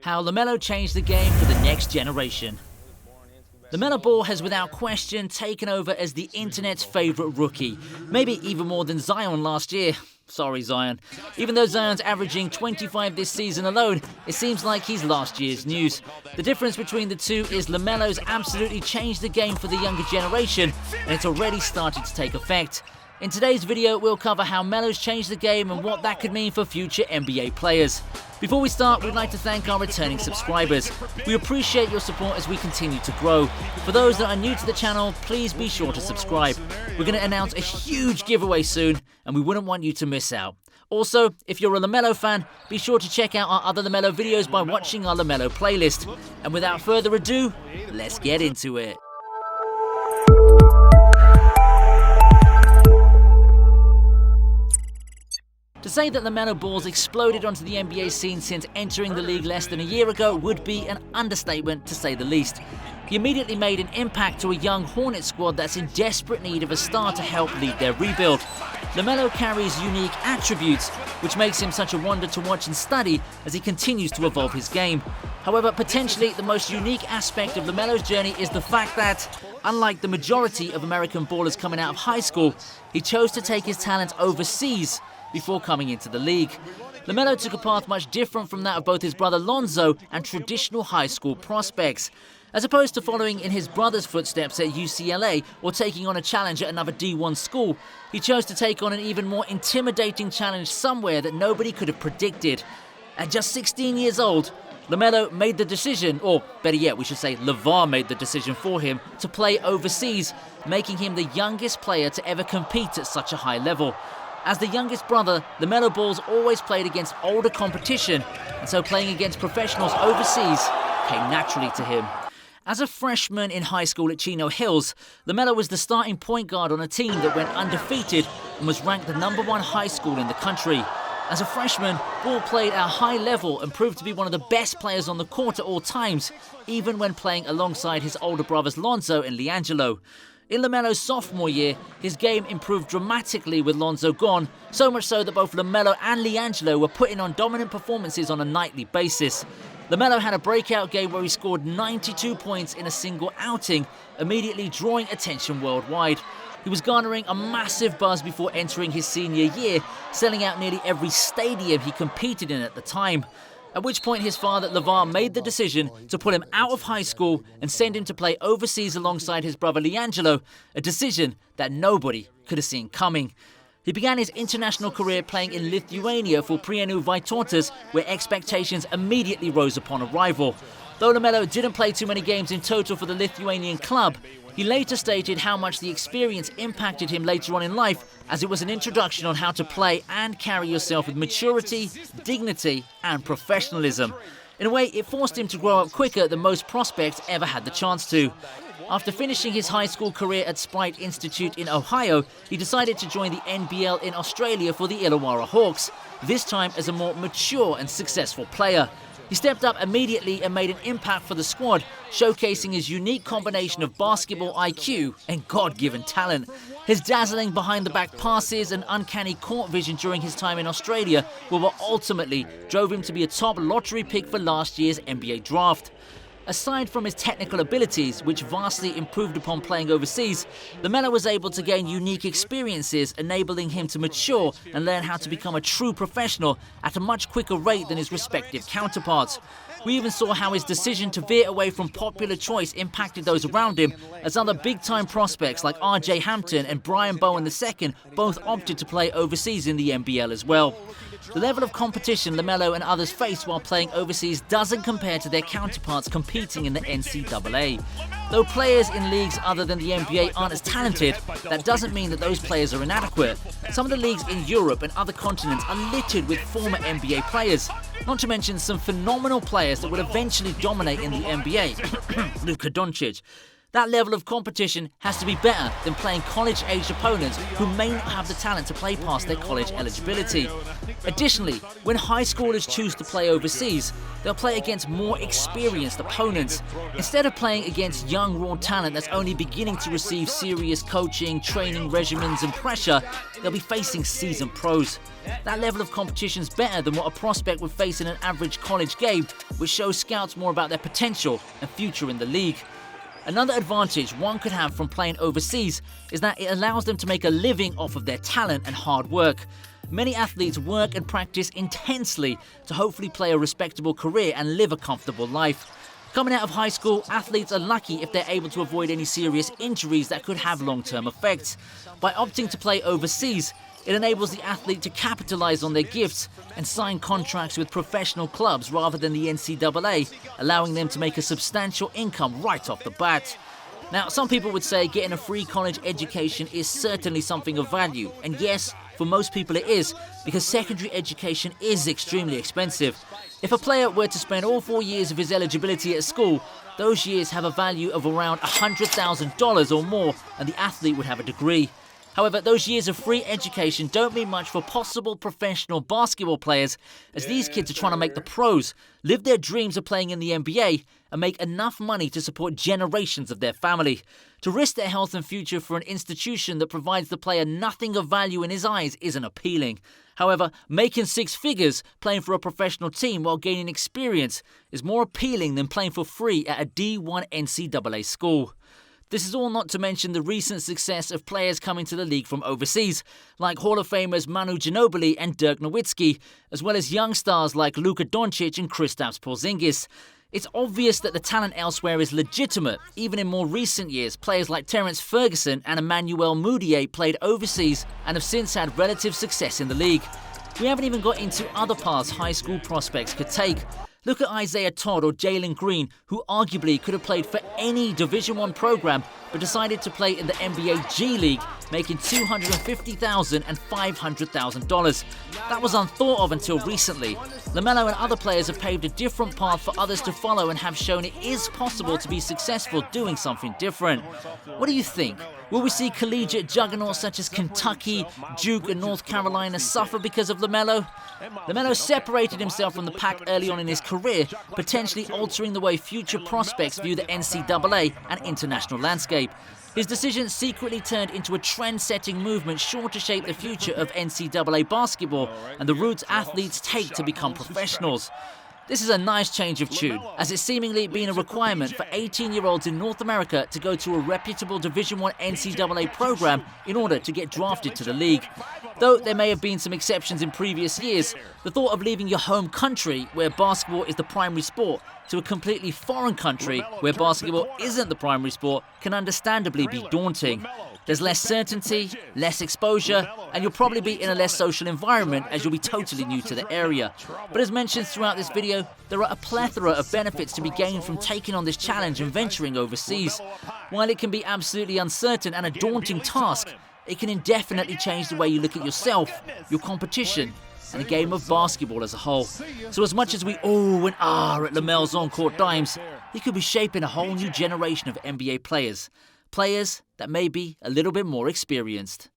How Lamelo changed the game for the next generation. Lamelo Ball has without question taken over as the internet's favourite rookie, maybe even more than Zion last year. Sorry, Zion. Even though Zion's averaging 25 this season alone, it seems like he's last year's news. The difference between the two is Lamelo's absolutely changed the game for the younger generation, and it's already started to take effect. In today's video, we'll cover how Melo's changed the game and what that could mean for future NBA players. Before we start, we'd like to thank our returning subscribers. We appreciate your support as we continue to grow. For those that are new to the channel, please be sure to subscribe. We're going to announce a huge giveaway soon, and we wouldn't want you to miss out. Also, if you're a Lamelo fan, be sure to check out our other Lamelo videos by watching our Lamelo playlist. And without further ado, let's get into it. To say that Lamelo Ball's exploded onto the NBA scene since entering the league less than a year ago would be an understatement, to say the least. He immediately made an impact to a young Hornets squad that's in desperate need of a star to help lead their rebuild. Lamelo carries unique attributes, which makes him such a wonder to watch and study as he continues to evolve his game. However, potentially the most unique aspect of Lamelo's journey is the fact that, unlike the majority of American ballers coming out of high school, he chose to take his talent overseas before coming into the league. Lamelo took a path much different from that of both his brother Lonzo and traditional high school prospects. As opposed to following in his brother's footsteps at UCLA or taking on a challenge at another D1 school, he chose to take on an even more intimidating challenge somewhere that nobody could have predicted. At just 16 years old, Lamelo made the decision, or better yet, we should say LeVar made the decision for him, to play overseas, making him the youngest player to ever compete at such a high level. As the youngest brother, Lamelo Ball's always played against older competition, and so playing against professionals overseas came naturally to him. As a freshman in high school at Chino Hills, Lamelo was the starting point guard on a team that went undefeated and was ranked the #1 high school in the country. As a freshman, Ball played at a high level and proved to be one of the best players on the court at all times, even when playing alongside his older brothers Lonzo and LiAngelo. In Lamelo's sophomore year, his game improved dramatically with Lonzo gone, so much so that both Lamelo and LiAngelo were putting on dominant performances on a nightly basis. Lamelo had a breakout game where he scored 92 points in a single outing, immediately drawing attention worldwide. He was garnering a massive buzz before entering his senior year, selling out nearly every stadium he competed in at the time. At which point his father, LeVar, made the decision to pull him out of high school and send him to play overseas alongside his brother LiAngelo, a decision that nobody could have seen coming. He began his international career playing in Lithuania for Prienų Vytautas, where expectations immediately rose upon arrival. Though Lamelo didn't play too many games in total for the Lithuanian club, he later stated how much the experience impacted him later on in life, as it was an introduction on how to play and carry yourself with maturity, dignity, and professionalism. In a way, it forced him to grow up quicker than most prospects ever had the chance to. After finishing his high school career at Sprite Institute in Ohio, he decided to join the NBL in Australia for the Illawarra Hawks, this time as a more mature and successful player. He stepped up immediately and made an impact for the squad, showcasing his unique combination of basketball IQ and God-given talent. His dazzling behind-the-back passes and uncanny court vision during his time in Australia were what ultimately drove him to be a top lottery pick for last year's NBA draft. Aside from his technical abilities, which vastly improved upon playing overseas, Lamelo was able to gain unique experiences, enabling him to mature and learn how to become a true professional at a much quicker rate than his respective counterparts. We even saw how his decision to veer away from popular choice impacted those around him, as other big-time prospects like RJ Hampton and Brian Bowen II both opted to play overseas in the NBL as well. The level of competition Lamelo and others face while playing overseas doesn't compare to their counterparts competing in the NCAA. Though players in leagues other than the NBA aren't as talented, that doesn't mean that those players are inadequate. Some of the leagues in Europe and other continents are littered with former NBA players, not to mention some phenomenal players that would eventually dominate in the NBA. Luka Doncic. That level of competition has to be better than playing college-aged opponents who may not have the talent to play past their college eligibility. Additionally, when high schoolers choose to play overseas, they'll play against more experienced opponents. Instead of playing against young raw talent that's only beginning to receive serious coaching, training regimens and pressure, they'll be facing seasoned pros. That level of competition is better than what a prospect would face in an average college game, which shows scouts more about their potential and future in the league. Another advantage one could have from playing overseas is that it allows them to make a living off of their talent and hard work. Many athletes work and practice intensely to hopefully play a respectable career and live a comfortable life. Coming out of high school, athletes are lucky if they're able to avoid any serious injuries that could have long-term effects. By opting to play overseas, it enables the athlete to capitalize on their gifts and sign contracts with professional clubs rather than the NCAA, allowing them to make a substantial income right off the bat. Now, some people would say getting a free college education is certainly something of value, and yes, for most people it is, because secondary education is extremely expensive. If a player were to spend all 4 years of his eligibility at school, those years have a value of around $100,000 or more, and the athlete would have a degree. However, those years of free education don't mean much for possible professional basketball players, as these kids are trying to make the pros, live their dreams of playing in the NBA, and make enough money to support generations of their family. To risk their health and future for an institution that provides the player nothing of value in his eyes isn't appealing. However, making six figures playing for a professional team while gaining experience is more appealing than playing for free at a D1 NCAA school. This is all not to mention the recent success of players coming to the league from overseas, like Hall of Famers Manu Ginobili and Dirk Nowitzki, as well as young stars like Luka Doncic and Kristaps Porzingis. It's obvious that the talent elsewhere is legitimate. Even in more recent years, players like Terrence Ferguson and Emmanuel Mudiay played overseas and have since had relative success in the league. We haven't even got into other paths high school prospects could take. Look at Isaiah Todd or Jalen Green, who arguably could have played for any Division I program, but decided to play in the NBA G League, making $250,000 and $500,000. That was unthought of until recently. Lamelo and other players have paved a different path for others to follow and have shown it is possible to be successful doing something different. What do you think? Will we see collegiate juggernauts such as Kentucky, Duke and North Carolina suffer because of Lamelo? Lamelo separated himself from the pack early on in his career, potentially altering the way future prospects view the NCAA and international landscape. His decision secretly turned into a trend-setting movement sure to shape the future of NCAA basketball and the routes athletes take to become professionals. This is a nice change of tune, as it's seemingly been a requirement for 18-year-olds in North America to go to a reputable Division I NCAA program in order to get drafted to the league. Though there may have been some exceptions in previous years, the thought of leaving your home country, where basketball is the primary sport, to a completely foreign country where basketball isn't the primary sport can understandably be daunting. There's less certainty, less exposure, and you'll probably be in a less social environment as you'll be totally new to the area. But as mentioned throughout this video, there are a plethora of benefits to be gained from taking on this challenge and venturing overseas. While it can be absolutely uncertain and a daunting task, it can indefinitely change the way you look at yourself, your competition, and the game of basketball as a whole. So as much as we ooh and ah at Lamel's on-court dimes, he could be shaping a whole new generation of NBA players. Players that may be a little bit more experienced.